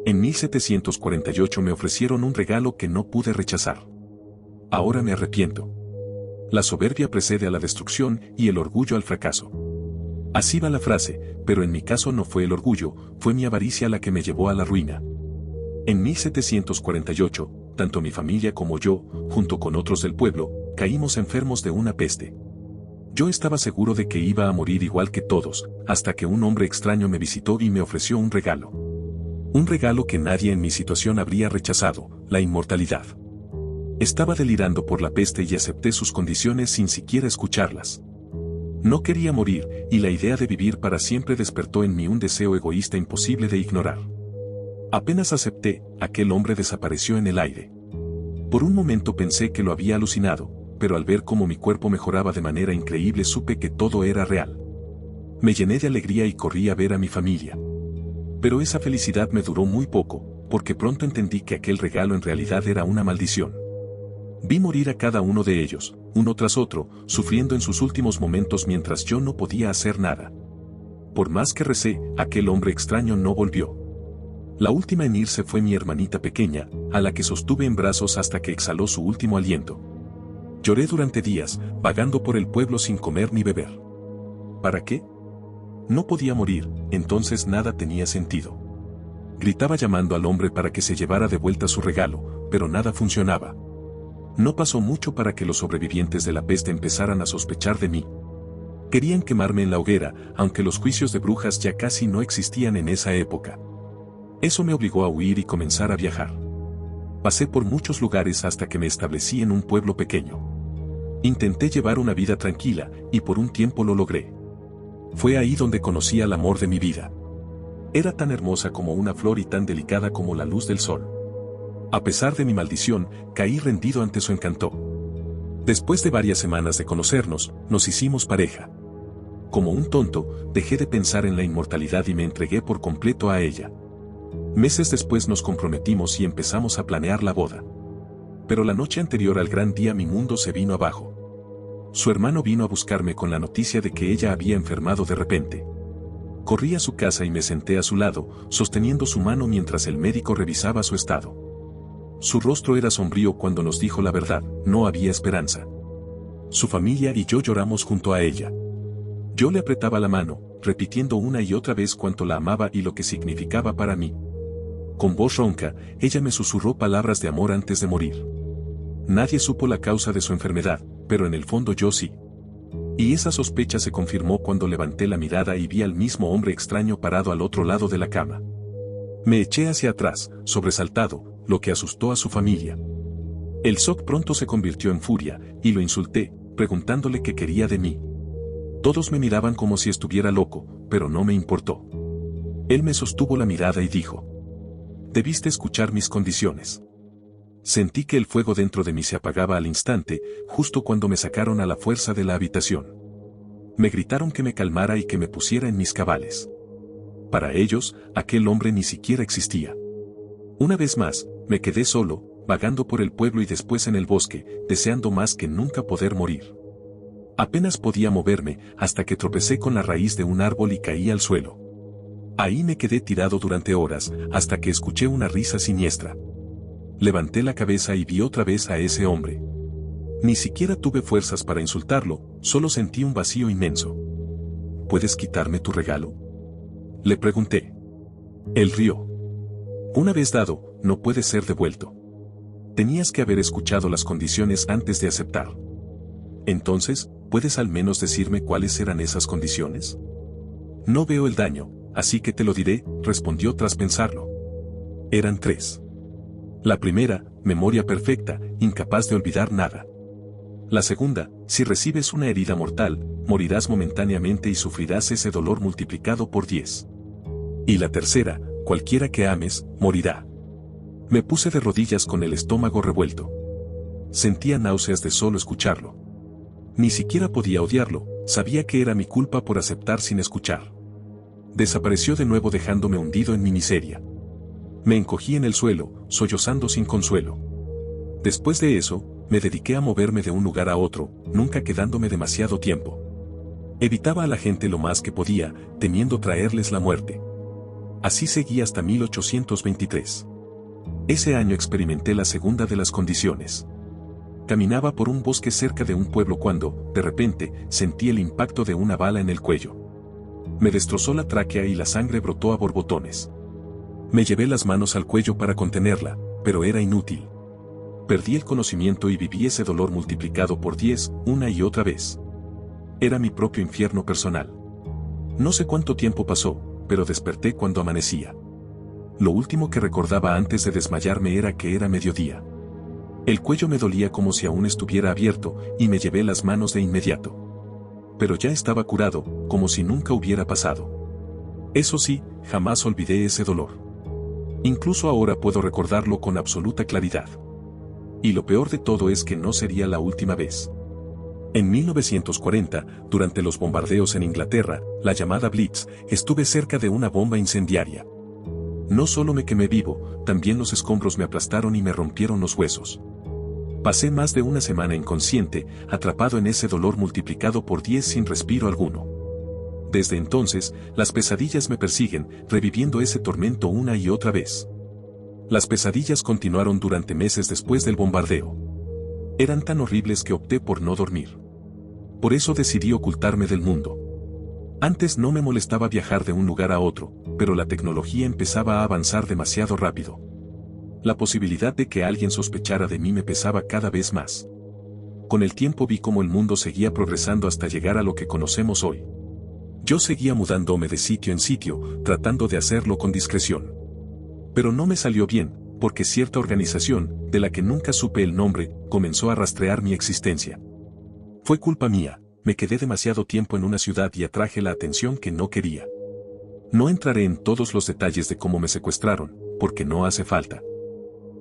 En 1748 me ofrecieron un regalo que no pude rechazar. Ahora me arrepiento. La soberbia precede a la destrucción y el orgullo al fracaso. Así va la frase, pero en mi caso no fue el orgullo, fue mi avaricia la que me llevó a la ruina. En 1748, tanto mi familia como yo, junto con otros del pueblo, caímos enfermos de una peste. Yo estaba seguro de que iba a morir igual que todos, hasta que un hombre extraño me visitó y me ofreció un regalo. Un regalo que nadie en mi situación habría rechazado, la inmortalidad. Estaba delirando por la peste y acepté sus condiciones sin siquiera escucharlas. No quería morir, y la idea de vivir para siempre despertó en mí un deseo egoísta imposible de ignorar. Apenas acepté, aquel hombre desapareció en el aire. Por un momento pensé que lo había alucinado, pero al ver cómo mi cuerpo mejoraba de manera increíble supe que todo era real. Me llené de alegría y corrí a ver a mi familia. Pero esa felicidad me duró muy poco, porque pronto entendí que aquel regalo en realidad era una maldición. Vi morir a cada uno de ellos, uno tras otro, sufriendo en sus últimos momentos mientras yo no podía hacer nada. Por más que recé, aquel hombre extraño no volvió. La última en irse fue mi hermanita pequeña, a la que sostuve en brazos hasta que exhaló su último aliento. Lloré durante días, vagando por el pueblo sin comer ni beber. ¿Para qué? No podía morir, entonces nada tenía sentido. Gritaba llamando al hombre para que se llevara de vuelta su regalo, pero nada funcionaba. No pasó mucho para que los sobrevivientes de la peste empezaran a sospechar de mí. Querían quemarme en la hoguera, aunque los juicios de brujas ya casi no existían en esa época. Eso me obligó a huir y comenzar a viajar. Pasé por muchos lugares hasta que me establecí en un pueblo pequeño. Intenté llevar una vida tranquila, y por un tiempo lo logré. Fue ahí donde conocí al amor de mi vida. Era tan hermosa como una flor y tan delicada como la luz del sol. A pesar de mi maldición, caí rendido ante su encanto. Después de varias semanas de conocernos, nos hicimos pareja. Como un tonto, dejé de pensar en la inmortalidad y me entregué por completo a ella. Meses después nos comprometimos y empezamos a planear la boda. Pero la noche anterior al gran día mi mundo se vino abajo. Su hermano vino a buscarme con la noticia de que ella había enfermado de repente. Corrí a su casa y me senté a su lado, sosteniendo su mano mientras el médico revisaba su estado. Su rostro era sombrío cuando nos dijo la verdad, no había esperanza. Su familia y yo lloramos junto a ella. Yo le apretaba la mano, repitiendo una y otra vez cuánto la amaba y lo que significaba para mí. Con voz ronca, ella me susurró palabras de amor antes de morir. Nadie supo la causa de su enfermedad, pero en el fondo yo sí. Y esa sospecha se confirmó cuando levanté la mirada y vi al mismo hombre extraño parado al otro lado de la cama. Me eché hacia atrás, sobresaltado, lo que asustó a su familia. El shock pronto se convirtió en furia, y lo insulté, preguntándole qué quería de mí. Todos me miraban como si estuviera loco, pero no me importó. Él me sostuvo la mirada y dijo: «Debiste escuchar mis condiciones». Sentí que el fuego dentro de mí se apagaba al instante, justo cuando me sacaron a la fuerza de la habitación. Me gritaron que me calmara y que me pusiera en mis cabales. Para ellos, aquel hombre ni siquiera existía. Una vez más, me quedé solo, vagando por el pueblo y después en el bosque, deseando más que nunca poder morir. Apenas podía moverme, hasta que tropecé con la raíz de un árbol y caí al suelo. Ahí me quedé tirado durante horas, hasta que escuché una risa siniestra. Levanté la cabeza y vi otra vez a ese hombre. Ni siquiera tuve fuerzas para insultarlo, solo sentí un vacío inmenso. ¿Puedes quitarme tu regalo?, le pregunté. Él rió. Una vez dado, no puede ser devuelto. Tenías que haber escuchado las condiciones antes de aceptar. Entonces, ¿puedes al menos decirme cuáles eran esas condiciones? No veo el daño, así que te lo diré, respondió tras pensarlo. Eran 3. La primera, memoria perfecta, incapaz de olvidar nada. La segunda, si recibes una herida mortal, morirás momentáneamente y sufrirás ese dolor multiplicado por 10. Y la tercera, cualquiera que ames, morirá. Me puse de rodillas con el estómago revuelto. Sentía náuseas de solo escucharlo. Ni siquiera podía odiarlo, sabía que era mi culpa por aceptar sin escuchar. Desapareció de nuevo dejándome hundido en mi miseria. Me encogí en el suelo, sollozando sin consuelo. Después de eso, me dediqué a moverme de un lugar a otro, nunca quedándome demasiado tiempo. Evitaba a la gente lo más que podía, temiendo traerles la muerte. Así seguí hasta 1823. Ese año experimenté la segunda de las condiciones. Caminaba por un bosque cerca de un pueblo cuando, de repente, sentí el impacto de una bala en el cuello. Me destrozó la tráquea y la sangre brotó a borbotones. Me llevé las manos al cuello para contenerla, pero era inútil. Perdí el conocimiento y viví ese dolor multiplicado por 10, una y otra vez. Era mi propio infierno personal. No sé cuánto tiempo pasó, pero desperté cuando amanecía. Lo último que recordaba antes de desmayarme era que era mediodía. El cuello me dolía como si aún estuviera abierto, y me llevé las manos de inmediato. Pero ya estaba curado, como si nunca hubiera pasado. Eso sí, jamás olvidé ese dolor. Incluso ahora puedo recordarlo con absoluta claridad. Y lo peor de todo es que no sería la última vez. En 1940, durante los bombardeos en Inglaterra, la llamada Blitz, estuve cerca de una bomba incendiaria. No solo me quemé vivo, también los escombros me aplastaron y me rompieron los huesos. Pasé más de una semana inconsciente, atrapado en ese dolor multiplicado por 10 sin respiro alguno. Desde entonces, las pesadillas me persiguen, reviviendo ese tormento una y otra vez. Las pesadillas continuaron durante meses después del bombardeo. Eran tan horribles que opté por no dormir. Por eso decidí ocultarme del mundo. Antes no me molestaba viajar de un lugar a otro, pero la tecnología empezaba a avanzar demasiado rápido. La posibilidad de que alguien sospechara de mí me pesaba cada vez más. Con el tiempo vi cómo el mundo seguía progresando hasta llegar a lo que conocemos hoy. Yo seguía mudándome de sitio en sitio, tratando de hacerlo con discreción. Pero no me salió bien, porque cierta organización, de la que nunca supe el nombre, comenzó a rastrear mi existencia. Fue culpa mía, me quedé demasiado tiempo en una ciudad y atraje la atención que no quería. No entraré en todos los detalles de cómo me secuestraron, porque no hace falta.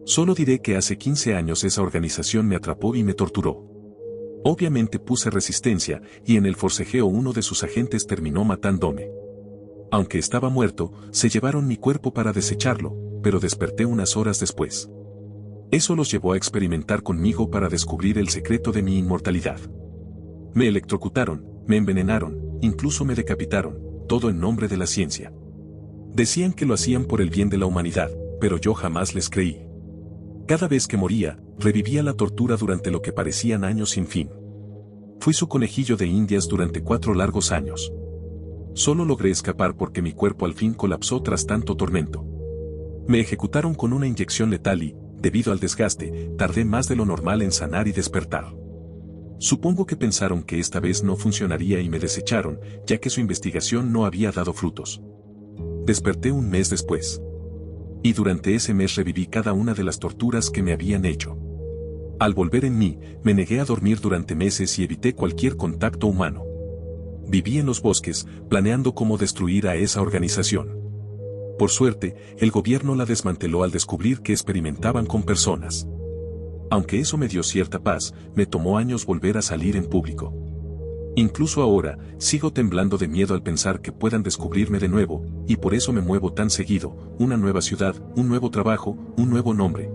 Solo diré que hace 15 años esa organización me atrapó y me torturó. Obviamente puse resistencia, y en el forcejeo uno de sus agentes terminó matándome. Aunque estaba muerto, se llevaron mi cuerpo para desecharlo, pero desperté unas horas después. Eso los llevó a experimentar conmigo para descubrir el secreto de mi inmortalidad. Me electrocutaron, me envenenaron, incluso me decapitaron, todo en nombre de la ciencia. Decían que lo hacían por el bien de la humanidad, pero yo jamás les creí. Cada vez que moría, revivía la tortura durante lo que parecían años sin fin. Fui su conejillo de indias durante 4 largos años. Solo logré escapar porque mi cuerpo al fin colapsó tras tanto tormento. Me ejecutaron con una inyección letal y, debido al desgaste, tardé más de lo normal en sanar y despertar. Supongo que pensaron que esta vez no funcionaría y me desecharon, ya que su investigación no había dado frutos. Desperté un mes después. Y durante ese mes reviví cada una de las torturas que me habían hecho. Al volver en mí, me negué a dormir durante meses y evité cualquier contacto humano. Viví en los bosques, planeando cómo destruir a esa organización. Por suerte, el gobierno la desmanteló al descubrir que experimentaban con personas. Aunque eso me dio cierta paz, me tomó años volver a salir en público. Incluso ahora, sigo temblando de miedo al pensar que puedan descubrirme de nuevo, y por eso me muevo tan seguido, una nueva ciudad, un nuevo trabajo, un nuevo nombre.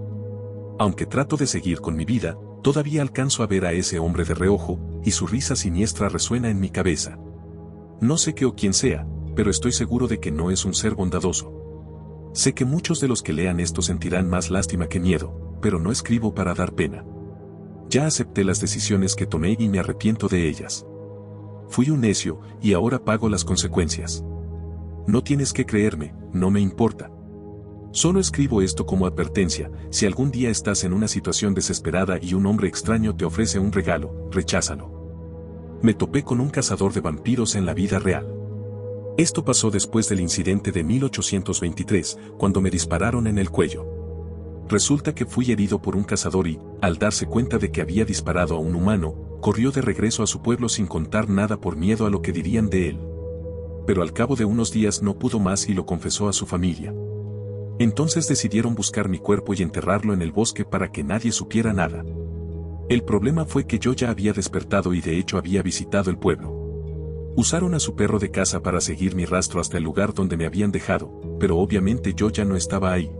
Aunque trato de seguir con mi vida, todavía alcanzo a ver a ese hombre de reojo, y su risa siniestra resuena en mi cabeza. No sé qué o quién sea, pero estoy seguro de que no es un ser bondadoso. Sé que muchos de los que lean esto sentirán más lástima que miedo, pero no escribo para dar pena. Ya acepté las decisiones que tomé y me arrepiento de ellas. Fui un necio, y ahora pago las consecuencias. No tienes que creerme, no me importa. Solo escribo esto como advertencia: si algún día estás en una situación desesperada y un hombre extraño te ofrece un regalo, recházalo. Me topé con un cazador de vampiros en la vida real. Esto pasó después del incidente de 1823, cuando me dispararon en el cuello. Resulta que fui herido por un cazador y, al darse cuenta de que había disparado a un humano, corrió de regreso a su pueblo sin contar nada por miedo a lo que dirían de él. Pero al cabo de unos días no pudo más y lo confesó a su familia. Entonces decidieron buscar mi cuerpo y enterrarlo en el bosque para que nadie supiera nada. El problema fue que yo ya había despertado y de hecho había visitado el pueblo. Usaron a su perro de caza para seguir mi rastro hasta el lugar donde me habían dejado, pero obviamente yo ya no estaba ahí.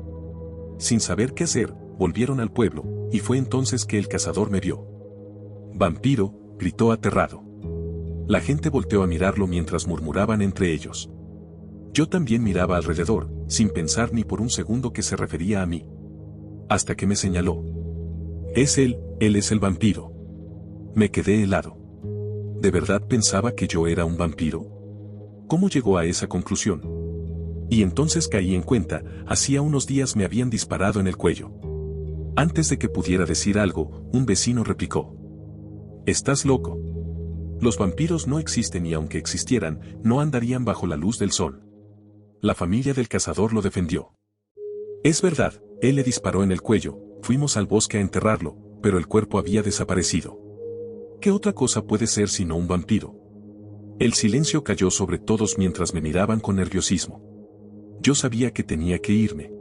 Sin saber qué hacer, volvieron al pueblo, y fue entonces que el cazador me vio. «Vampiro», gritó aterrado. La gente volteó a mirarlo mientras murmuraban entre ellos. Yo también miraba alrededor, sin pensar ni por un segundo que se refería a mí. Hasta que me señaló. Es él es el vampiro. Me quedé helado. ¿De verdad pensaba que yo era un vampiro? ¿Cómo llegó a esa conclusión? Y entonces caí en cuenta, hacía unos días me habían disparado en el cuello. Antes de que pudiera decir algo, un vecino replicó. ¿Estás loco? Los vampiros no existen y aunque existieran, no andarían bajo la luz del sol. La familia del cazador lo defendió. Es verdad, él le disparó en el cuello, fuimos al bosque a enterrarlo, pero el cuerpo había desaparecido. ¿Qué otra cosa puede ser sino un vampiro? El silencio cayó sobre todos mientras me miraban con nerviosismo. Yo sabía que tenía que irme.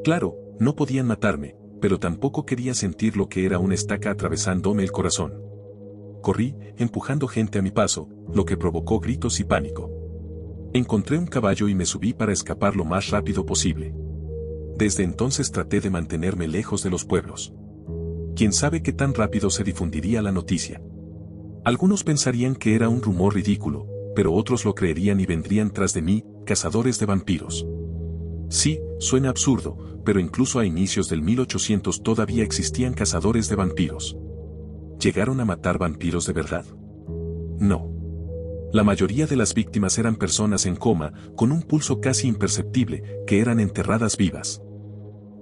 Claro, no podían matarme, pero tampoco quería sentir lo que era una estaca atravesándome el corazón. Corrí, empujando gente a mi paso, lo que provocó gritos y pánico. Encontré un caballo y me subí para escapar lo más rápido posible. Desde entonces traté de mantenerme lejos de los pueblos. ¿Quién sabe qué tan rápido se difundiría la noticia? Algunos pensarían que era un rumor ridículo, pero otros lo creerían y vendrían tras de mí, cazadores de vampiros. Sí, suena absurdo, pero incluso a inicios del 1800 todavía existían cazadores de vampiros. ¿Llegaron a matar vampiros de verdad? No. La mayoría de las víctimas eran personas en coma, con un pulso casi imperceptible, que eran enterradas vivas.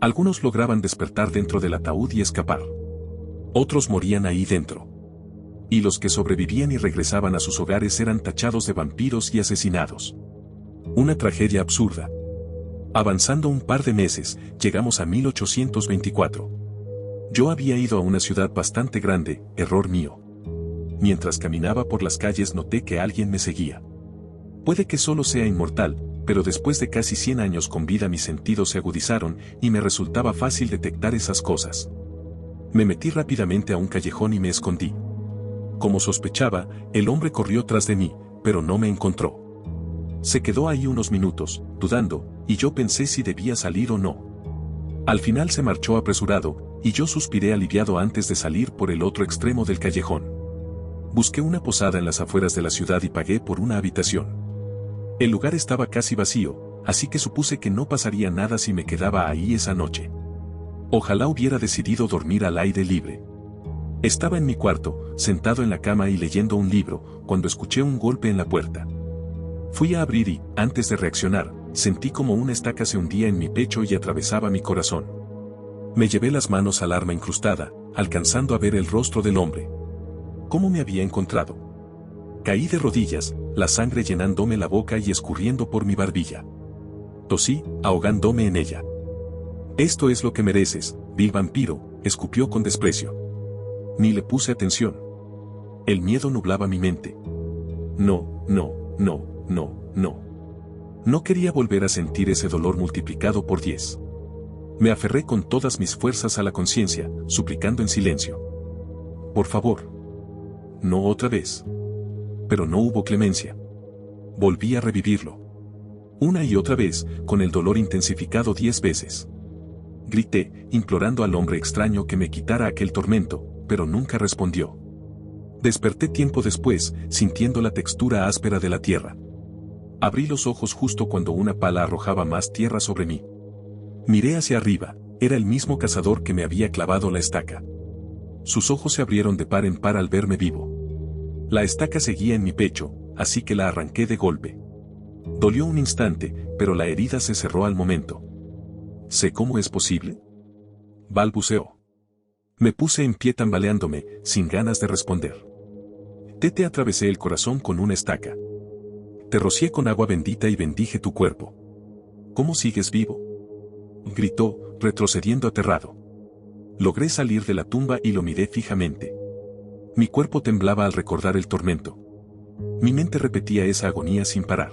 Algunos lograban despertar dentro del ataúd y escapar. Otros morían ahí dentro. Y los que sobrevivían y regresaban a sus hogares eran tachados de vampiros y asesinados. Una tragedia absurda. Avanzando un par de meses, llegamos a 1824. Yo había ido a una ciudad bastante grande, error mío. Mientras caminaba por las calles noté que alguien me seguía. Puede que solo sea inmortal, pero después de casi 100 años con vida mis sentidos se agudizaron y me resultaba fácil detectar esas cosas. Me metí rápidamente a un callejón y me escondí. Como sospechaba, el hombre corrió tras de mí, pero no me encontró. Se quedó ahí unos minutos, dudando, y yo pensé si debía salir o no. Al final se marchó apresurado, y yo suspiré aliviado antes de salir por el otro extremo del callejón. Busqué una posada en las afueras de la ciudad y pagué por una habitación. El lugar estaba casi vacío, así que supuse que no pasaría nada si me quedaba ahí esa noche. Ojalá hubiera decidido dormir al aire libre. Estaba en mi cuarto, sentado en la cama y leyendo un libro, cuando escuché un golpe en la puerta. Fui a abrir y, antes de reaccionar, sentí como una estaca se hundía en mi pecho y atravesaba mi corazón. Me llevé las manos al arma incrustada, alcanzando a ver el rostro del hombre. ¿Cómo me había encontrado? Caí de rodillas, la sangre llenándome la boca y escurriendo por mi barbilla. Tosí, ahogándome en ella. Esto es lo que mereces, vil vampiro, escupió con desprecio. Ni le puse atención. El miedo nublaba mi mente. No. No quería volver a sentir ese dolor multiplicado por 10. Me aferré con todas mis fuerzas a la conciencia, suplicando en silencio. Por favor. No otra vez. Pero no hubo clemencia. Volví a revivirlo. Una y otra vez, con el dolor intensificado 10 veces. Grité, implorando al hombre extraño que me quitara aquel tormento, pero nunca respondió. Desperté tiempo después, sintiendo la textura áspera de la tierra. Abrí los ojos justo cuando una pala arrojaba más tierra sobre mí. Miré hacia arriba, era el mismo cazador que me había clavado la estaca. Sus ojos se abrieron de par en par al verme vivo. La estaca seguía en mi pecho, así que la arranqué de golpe. Dolió un instante, pero la herida se cerró al momento. ¿Sé cómo es posible? Balbuceó. Me puse en pie tambaleándome, sin ganas de responder. Te atravesé el corazón con una estaca. Te rocié con agua bendita y bendije tu cuerpo. ¿Cómo sigues vivo? Gritó, retrocediendo aterrado. Logré salir de la tumba y lo miré fijamente. Mi cuerpo temblaba al recordar el tormento. Mi mente repetía esa agonía sin parar.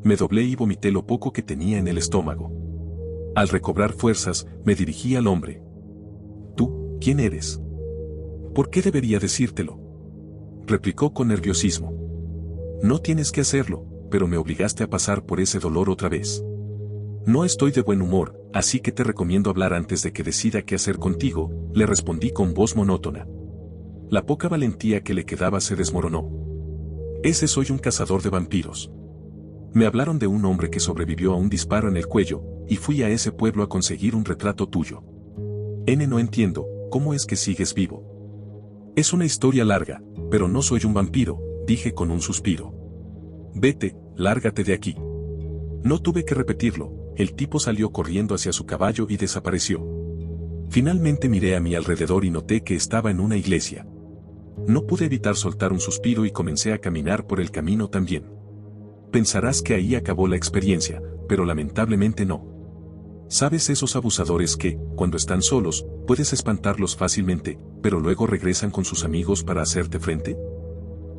Me doblé y vomité lo poco que tenía en el estómago. Al recobrar fuerzas, me dirigí al hombre. ¿Tú, quién eres? ¿Por qué debería decírtelo? Replicó con nerviosismo. No tienes que hacerlo, pero me obligaste a pasar por ese dolor otra vez. No estoy de buen humor, así que te recomiendo hablar antes de que decida qué hacer contigo, le respondí con voz monótona. La poca valentía que le quedaba se desmoronó. Ese soy un cazador de vampiros. Me hablaron de un hombre que sobrevivió a un disparo en el cuello, y fui a ese pueblo a conseguir un retrato tuyo. No entiendo, ¿cómo es que sigues vivo? Es una historia larga, pero no soy un vampiro, dije con un suspiro. Vete, lárgate de aquí. No tuve que repetirlo, el tipo salió corriendo hacia su caballo y desapareció. Finalmente miré a mi alrededor y noté que estaba en una iglesia. No pude evitar soltar un suspiro y comencé a caminar por el camino también. Pensarás que ahí acabó la experiencia, pero lamentablemente no. ¿Sabes esos abusadores que, cuando están solos, puedes espantarlos fácilmente, pero luego regresan con sus amigos para hacerte frente?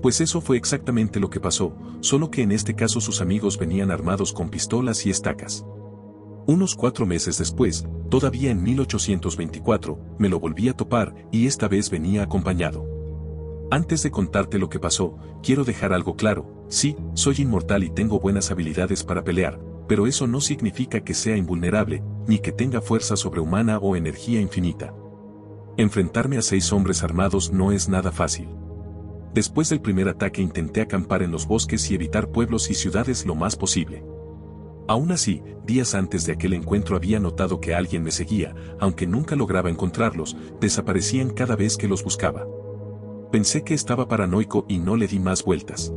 Pues eso fue exactamente lo que pasó, solo que en este caso sus amigos venían armados con pistolas y estacas. Unos 4 meses después, todavía en 1824, me lo volví a topar y esta vez venía acompañado. Antes de contarte lo que pasó, quiero dejar algo claro, sí, soy inmortal y tengo buenas habilidades para pelear, pero eso no significa que sea invulnerable, ni que tenga fuerza sobrehumana o energía infinita. Enfrentarme a 6 hombres armados no es nada fácil. Después del primer ataque intenté acampar en los bosques y evitar pueblos y ciudades lo más posible. Aún así, días antes de aquel encuentro había notado que alguien me seguía, aunque nunca lograba encontrarlos, desaparecían cada vez que los buscaba. Pensé que estaba paranoico y no le di más vueltas.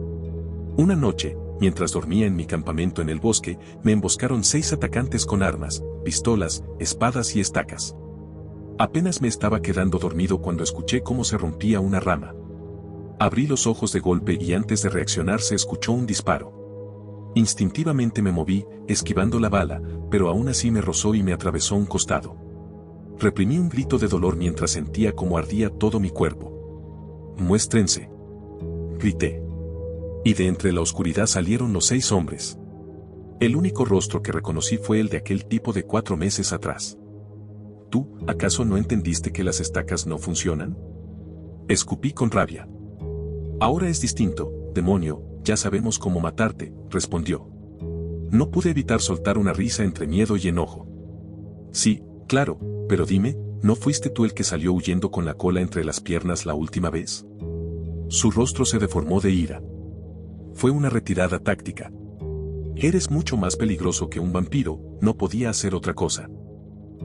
Una noche, mientras dormía en mi campamento en el bosque, me emboscaron 6 atacantes con armas, pistolas, espadas y estacas. Apenas me estaba quedando dormido cuando escuché cómo se rompía una rama. Abrí los ojos de golpe y antes de reaccionar se escuchó un disparo. Instintivamente me moví, esquivando la bala, pero aún así me rozó y me atravesó un costado. Reprimí un grito de dolor mientras sentía cómo ardía todo mi cuerpo. «Muéstrense», grité. Y de entre la oscuridad salieron los 6 hombres. El único rostro que reconocí fue el de aquel tipo de 4 meses atrás. ¿Tú, acaso no entendiste que las estacas no funcionan? Escupí con rabia. Ahora es distinto, demonio, ya sabemos cómo matarte, respondió. No pude evitar soltar una risa entre miedo y enojo. Sí, claro, pero dime, ¿no fuiste tú el que salió huyendo con la cola entre las piernas la última vez? Su rostro se deformó de ira. Fue una retirada táctica. Eres mucho más peligroso que un vampiro, no podía hacer otra cosa.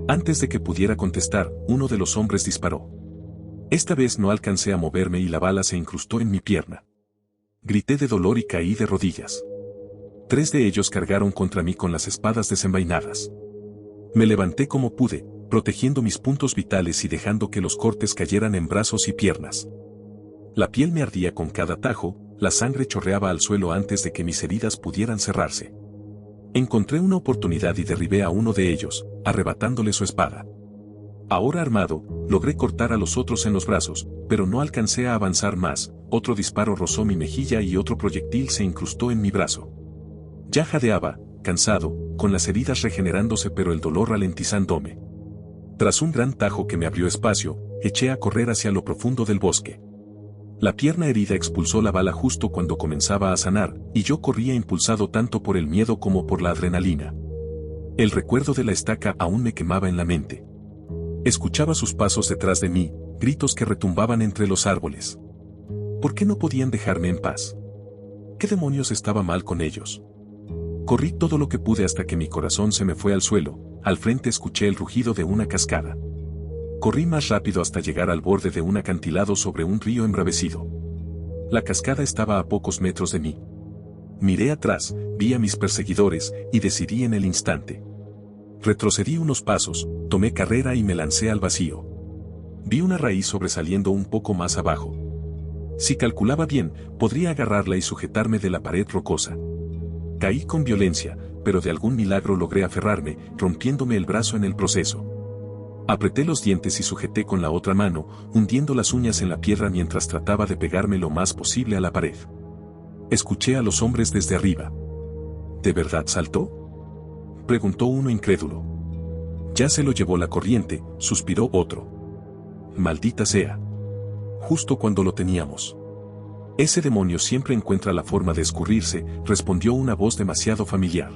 Antes de que pudiera contestar, uno de los hombres disparó. Esta vez no alcancé a moverme y la bala se incrustó en mi pierna. Grité de dolor y caí de rodillas. 3 de ellos cargaron contra mí con las espadas desenvainadas. Me levanté como pude, protegiendo mis puntos vitales y dejando que los cortes cayeran en brazos y piernas. La piel me ardía con cada tajo, la sangre chorreaba al suelo antes de que mis heridas pudieran cerrarse. Encontré una oportunidad y derribé a uno de ellos, arrebatándole su espada. Ahora armado, logré cortar a los otros en los brazos, pero no alcancé a avanzar más, otro disparo rozó mi mejilla y otro proyectil se incrustó en mi brazo. Ya jadeaba, cansado, con las heridas regenerándose pero el dolor ralentizándome. Tras un gran tajo que me abrió espacio, eché a correr hacia lo profundo del bosque. La pierna herida expulsó la bala justo cuando comenzaba a sanar, y yo corría impulsado tanto por el miedo como por la adrenalina. El recuerdo de la estaca aún me quemaba en la mente. Escuchaba sus pasos detrás de mí, gritos que retumbaban entre los árboles. ¿Por qué no podían dejarme en paz? ¿Qué demonios estaba mal con ellos? Corrí todo lo que pude hasta que mi corazón se me fue al suelo, al frente escuché el rugido de una cascada. Corrí más rápido hasta llegar al borde de un acantilado sobre un río embravecido. La cascada estaba a pocos metros de mí. Miré atrás, vi a mis perseguidores, y decidí en el instante. Retrocedí unos pasos, tomé carrera y me lancé al vacío. Vi una raíz sobresaliendo un poco más abajo. Si calculaba bien, podría agarrarla y sujetarme de la pared rocosa. Caí con violencia, pero de algún milagro logré aferrarme, rompiéndome el brazo en el proceso. Apreté los dientes y sujeté con la otra mano, hundiendo las uñas en la piedra mientras trataba de pegarme lo más posible a la pared. Escuché a los hombres desde arriba. ¿De verdad saltó?, preguntó uno incrédulo. Ya se lo llevó la corriente, suspiró otro. Maldita sea. Justo cuando lo teníamos. Ese demonio siempre encuentra la forma de escurrirse, respondió una voz demasiado familiar.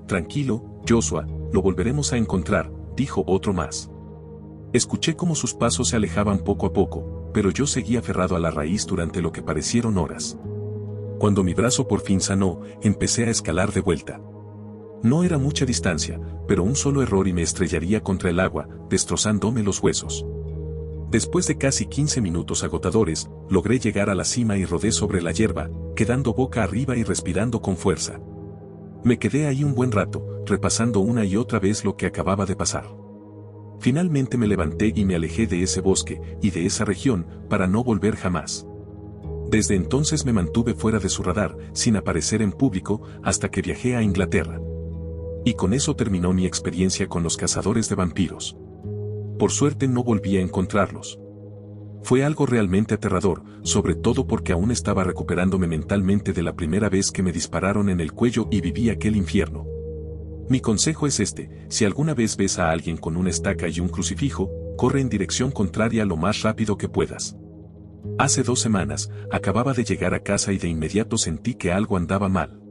Tranquilo, Joshua, lo volveremos a encontrar, dijo otro más. Escuché cómo sus pasos se alejaban poco a poco, pero yo seguía aferrado a la raíz durante lo que parecieron horas. Cuando mi brazo por fin sanó, empecé a escalar de vuelta. No era mucha distancia, pero un solo error y me estrellaría contra el agua, destrozándome los huesos. Después de casi 15 minutos agotadores, logré llegar a la cima y rodé sobre la hierba, quedando boca arriba y respirando con fuerza. Me quedé ahí un buen rato, repasando una y otra vez lo que acababa de pasar. Finalmente me levanté y me alejé de ese bosque y de esa región para no volver jamás. Desde entonces me mantuve fuera de su radar, sin aparecer en público, hasta que viajé a Inglaterra. Y con eso terminó mi experiencia con los cazadores de vampiros. Por suerte no volví a encontrarlos. Fue algo realmente aterrador, sobre todo porque aún estaba recuperándome mentalmente de la primera vez que me dispararon en el cuello y viví aquel infierno. Mi consejo es este: si alguna vez ves a alguien con una estaca y un crucifijo, corre en dirección contraria lo más rápido que puedas. Hace 2 semanas, acababa de llegar a casa y de inmediato sentí que algo andaba mal.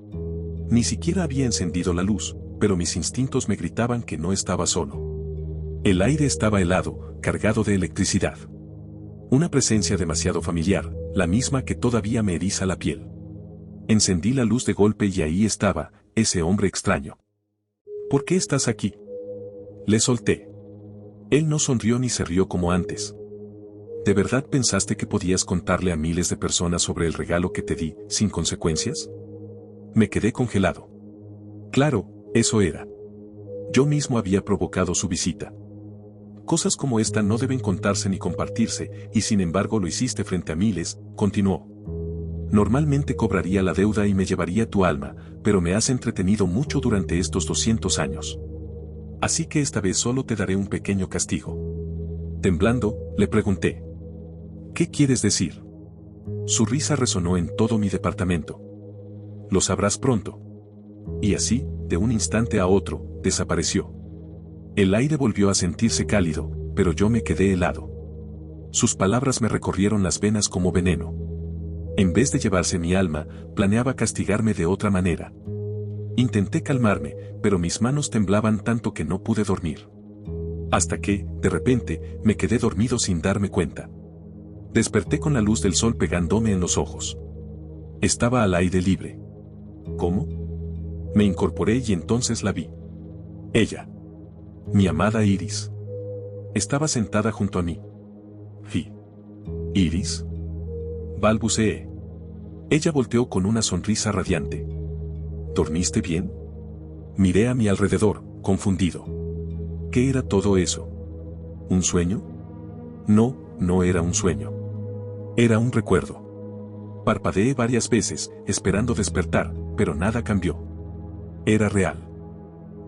Ni siquiera había encendido la luz, pero mis instintos me gritaban que no estaba solo. El aire estaba helado, cargado de electricidad. Una presencia demasiado familiar, la misma que todavía me eriza la piel. Encendí la luz de golpe y ahí estaba, ese hombre extraño. ¿Por qué estás aquí?, le solté. Él no sonrió ni se rió como antes. ¿De verdad pensaste que podías contarle a miles de personas sobre el regalo que te di, sin consecuencias? Me quedé congelado. Claro, eso era. Yo mismo había provocado su visita. Cosas como esta no deben contarse ni compartirse, y sin embargo lo hiciste frente a miles, continuó. Normalmente cobraría la deuda y me llevaría tu alma, pero me has entretenido mucho durante estos 200 años. Así que esta vez solo te daré un pequeño castigo. Temblando, le pregunté: ¿qué quieres decir? Su risa resonó en todo mi departamento. Lo sabrás pronto. Y así, de un instante a otro, desapareció. El aire volvió a sentirse cálido, pero yo me quedé helado. Sus palabras me recorrieron las venas como veneno. En vez de llevarse mi alma, planeaba castigarme de otra manera. Intenté calmarme, pero mis manos temblaban tanto que no pude dormir. Hasta que, de repente, me quedé dormido sin darme cuenta. Desperté con la luz del sol pegándome en los ojos. Estaba al aire libre. ¿Cómo? Me incorporé y entonces la vi. Ella. Mi amada Iris. Estaba sentada junto a mí. ¿Iris? Balbuceé. Ella volteó con una sonrisa radiante. ¿Dormiste bien? Miré a mi alrededor, confundido. ¿Qué era todo eso? ¿Un sueño? No, no era un sueño. Era un recuerdo. Parpadeé varias veces, esperando despertar, pero nada cambió. Era real.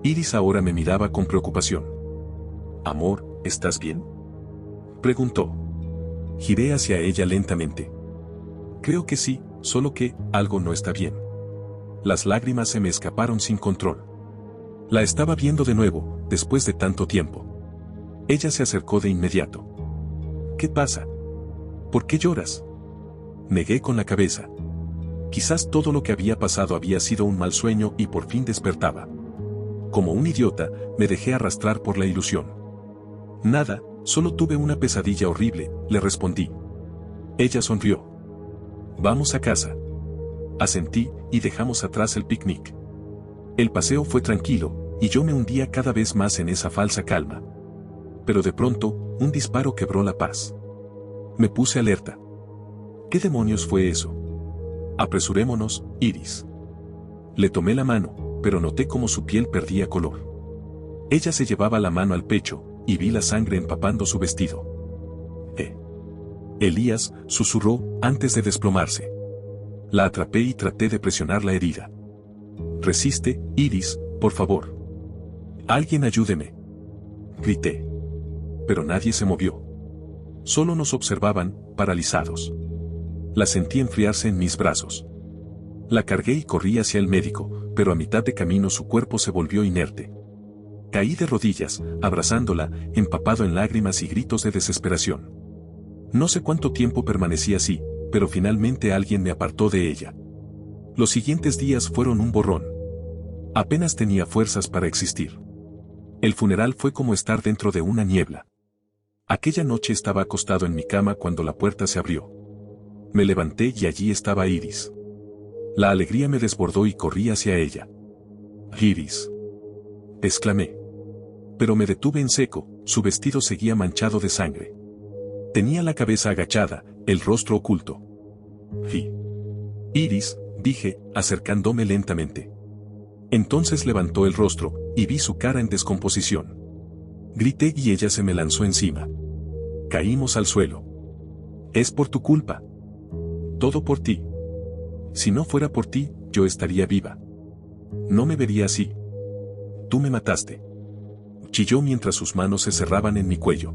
Iris ahora me miraba con preocupación. Amor, ¿estás bien?, preguntó. Giré hacia ella lentamente. Creo que sí, solo que algo no está bien. Las lágrimas se me escaparon sin control. La estaba viendo de nuevo, después de tanto tiempo. Ella se acercó de inmediato. ¿Qué pasa? ¿Por qué lloras? Negué con la cabeza. Quizás todo lo que había pasado había sido un mal sueño y por fin despertaba. Como un idiota, me dejé arrastrar por la ilusión. Nada, solo tuve una pesadilla horrible, le respondí. Ella sonrió. Vamos a casa. Asentí, y dejamos atrás el picnic. El paseo fue tranquilo, y yo me hundía cada vez más en esa falsa calma. Pero de pronto, un disparo quebró la paz. Me puse alerta. ¿Qué demonios fue eso? Apresurémonos, Iris. Le tomé la mano, pero noté cómo su piel perdía color. Ella se llevaba la mano al pecho, y vi la sangre empapando su vestido. Elías, susurró, antes de desplomarse. La atrapé y traté de presionar la herida. Resiste, Iris, por favor. Alguien ayúdeme. Grité. Pero nadie se movió. Solo nos observaban, paralizados. La sentí enfriarse en mis brazos. La cargué y corrí hacia el médico, pero a mitad de camino su cuerpo se volvió inerte. Caí de rodillas, abrazándola, empapado en lágrimas y gritos de desesperación. No sé cuánto tiempo permanecí así, pero finalmente alguien me apartó de ella. Los siguientes días fueron un borrón. Apenas tenía fuerzas para existir. El funeral fue como estar dentro de una niebla. Aquella noche estaba acostado en mi cama cuando la puerta se abrió. Me levanté y allí estaba Iris. La alegría me desbordó y corrí hacia ella. «Iris», exclamé. Pero me detuve en seco, su vestido seguía manchado de sangre. Tenía la cabeza agachada, el rostro oculto. «Iris», dije, acercándome lentamente. Entonces levantó el rostro, y vi su cara en descomposición. Grité y ella se me lanzó encima. Caímos al suelo. «Es por tu culpa. Todo por ti. Si no fuera por ti, yo estaría viva. No me vería así. Tú me mataste», chilló mientras sus manos se cerraban en mi cuello.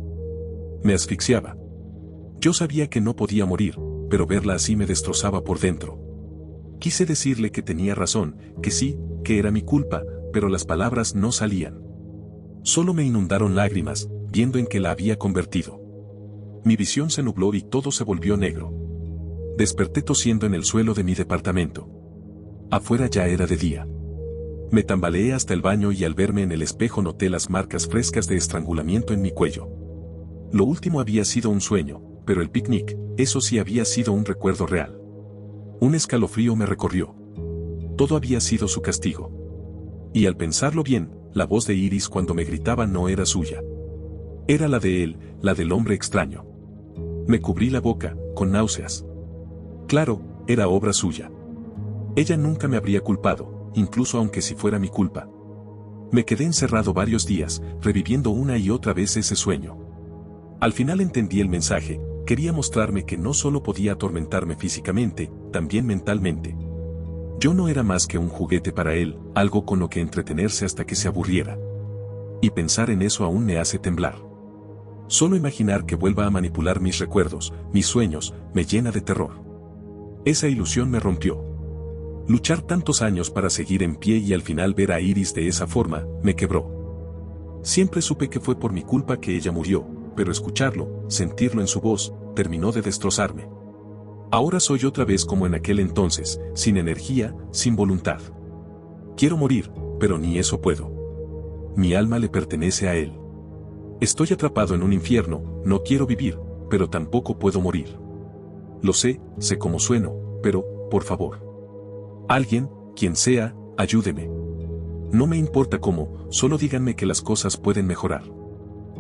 Me asfixiaba. Yo sabía que no podía morir, pero verla así me destrozaba por dentro. Quise decirle que tenía razón, que sí, que era mi culpa, pero las palabras no salían. Solo me inundaron lágrimas, viendo en que la había convertido. Mi visión se nubló y todo se volvió negro. Desperté tosiendo en el suelo de mi departamento. Afuera ya era de día. Me tambaleé hasta el baño y al verme en el espejo noté las marcas frescas de estrangulamiento en mi cuello. Lo último había sido un sueño, pero el picnic, eso sí había sido un recuerdo real. Un escalofrío me recorrió. Todo había sido su castigo. Y al pensarlo bien, la voz de Iris cuando me gritaba no era suya. Era la de él, la del hombre extraño. Me cubrí la boca, con náuseas. Claro, era obra suya. Ella nunca me habría culpado, incluso aunque si fuera mi culpa. Me quedé encerrado varios días, reviviendo una y otra vez ese sueño. Al final entendí el mensaje, quería mostrarme que no solo podía atormentarme físicamente, también mentalmente. Yo no era más que un juguete para él, algo con lo que entretenerse hasta que se aburriera. Y pensar en eso aún me hace temblar. Solo imaginar que vuelva a manipular mis recuerdos, mis sueños, me llena de terror. Esa ilusión me rompió. Luchar tantos años para seguir en pie y al final ver a Iris de esa forma, me quebró. Siempre supe que fue por mi culpa que ella murió, pero escucharlo, sentirlo en su voz, terminó de destrozarme. Ahora soy otra vez como en aquel entonces, sin energía, sin voluntad. Quiero morir, pero ni eso puedo. Mi alma le pertenece a él. Estoy atrapado en un infierno, no quiero vivir, pero tampoco puedo morir. Lo sé cómo sueno, pero, por favor. Alguien, quien sea, ayúdeme. No me importa cómo, solo díganme que las cosas pueden mejorar.